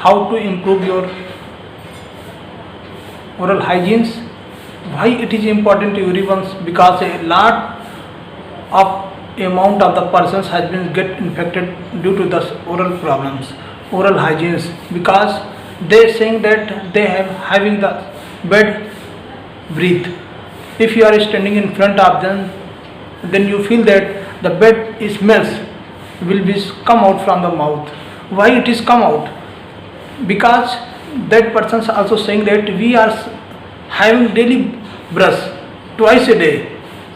how to improve your oral hygiene. Why it is important to everyone? Because a lot of amount of the persons has been get infected due to the oral problems, oral hygiene, because they saying that they have having the bad breath. If you are standing in front of them, then you feel that the bad smells will be come out from the mouth. Why it is come out? Because that person is also saying that we are having daily brush twice a day,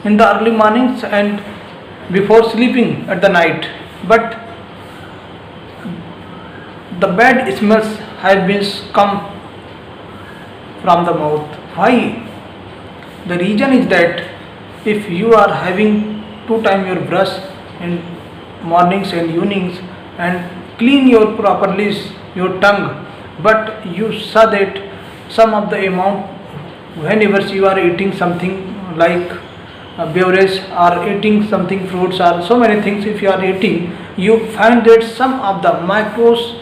in the early mornings and before sleeping at the night, but the bad smells have been come from the mouth. Why? The reason is that if you are having two time your brush in mornings and evenings and clean your properly your tongue, but you saw that some of the amount whenever you are eating something like beverage or eating something fruits or so many things, if you are eating, you find that some of the micros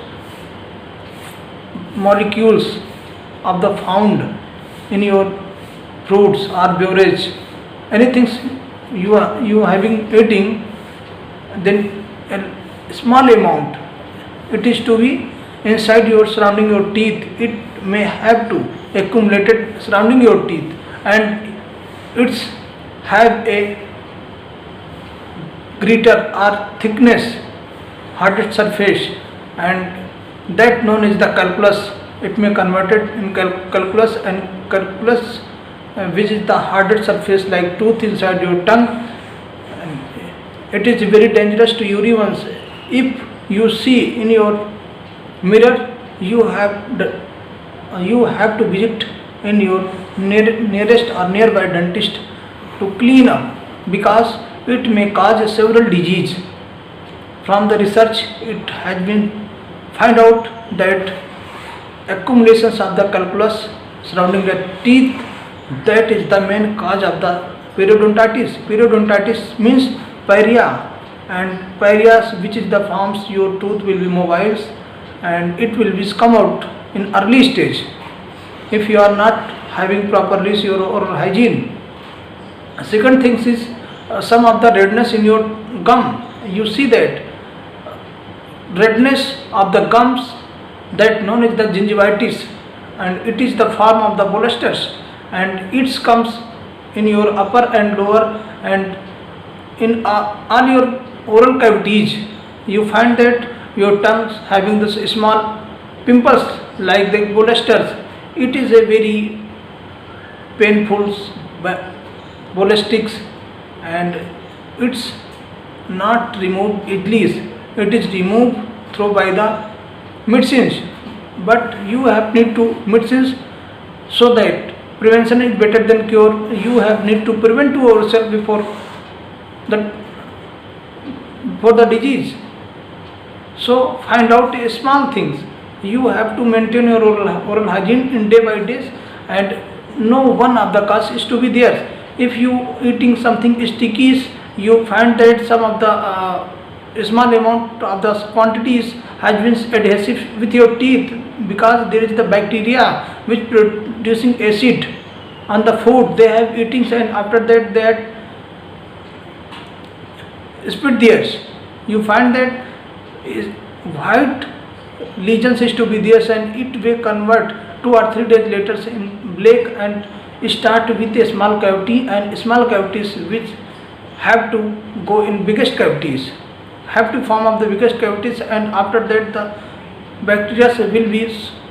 molecules of the found in your fruits or beverage, anything you having eating, then a small amount it is to be inside your surrounding your teeth. It may have to accumulated surrounding your teeth, and it's have a greater or thickness hard surface, and that known as the calculus. It may converted in calculus, and calculus which is the hardest surface like tooth inside your tongue. And it is very dangerous to everyone. If you see in your mirror, you have to visit in your nearest or nearby dentist to clean up, because it may cause several disease. From the research, it has been find out that accumulations of the calculus surrounding the teeth, that is the main cause of the periodontitis. Periodontitis means pyorrhea, and pyorrhea, which is the forms your tooth will be mobile and it will be come out in early stage if you are not having properly your oral hygiene. Second thing is some of the redness in your gum. You see that redness of the gums, that known as the gingivitis, and it is the form of the bolsters, and it comes in your upper and lower, and in all your oral cavities. You find that your tongue having this small pimples like the bolsters. It is a very painful bolstics, and it's not removed easily. It is removed through by the medicines, but you have need to medicines, so that prevention is better than cure. You have need to prevent to yourself before the for the disease. So find out small things. You have to maintain your oral hygiene in day by day, and no one of the cause is to be there. If you eating something sticky, you find that some of the small amount of the quantities has been adhesive with your teeth, because there is the bacteria which producing acid on the food they have eating, and after that they had spit theirs. You find that white lesions is to be there, and it will convert 2 or 3 days later in black and start with a small cavity, and small cavities which have to go in biggest cavities, have to form of the biggest cavities, and after that the bacteria will be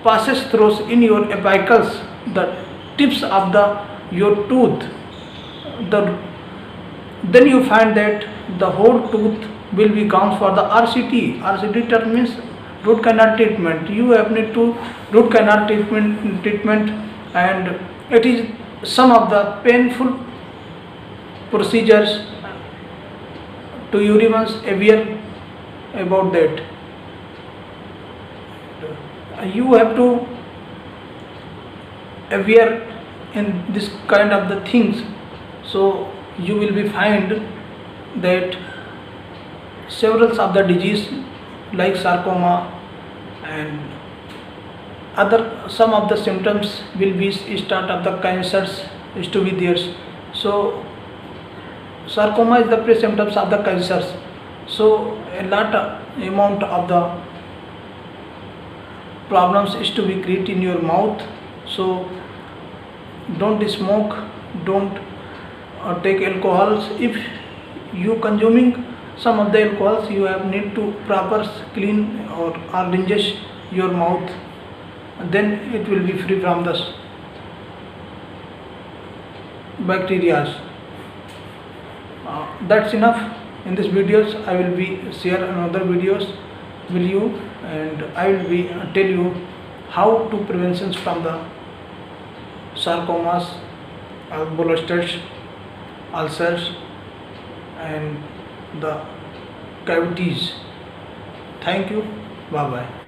passes through in your apicals, the tips of the your tooth. Then you find that the whole tooth will be gone for the RCT. RCT term means root canal treatment. You have need to root canal treatment, and it is some of the painful procedures to everyone's aware about that. You have to aware in this kind of the things, so you will be find that several of the disease like sarcoma and other some of the symptoms will be start of the cancers is to be there. So sarcoma is the pre-symptoms of the cancers. So a lot amount of the problems is to be created in your mouth. So don't smoke, don't take alcohols. If you consuming some of the alcohols, you have need to proper clean or rinse your mouth, then it will be free from the bacteria. That's enough in this videos. I will be share another videos with you, and I will be tell you how to preventions from the sarcomas, blisters, ulcers, and the cavities. Thank you. Bye bye.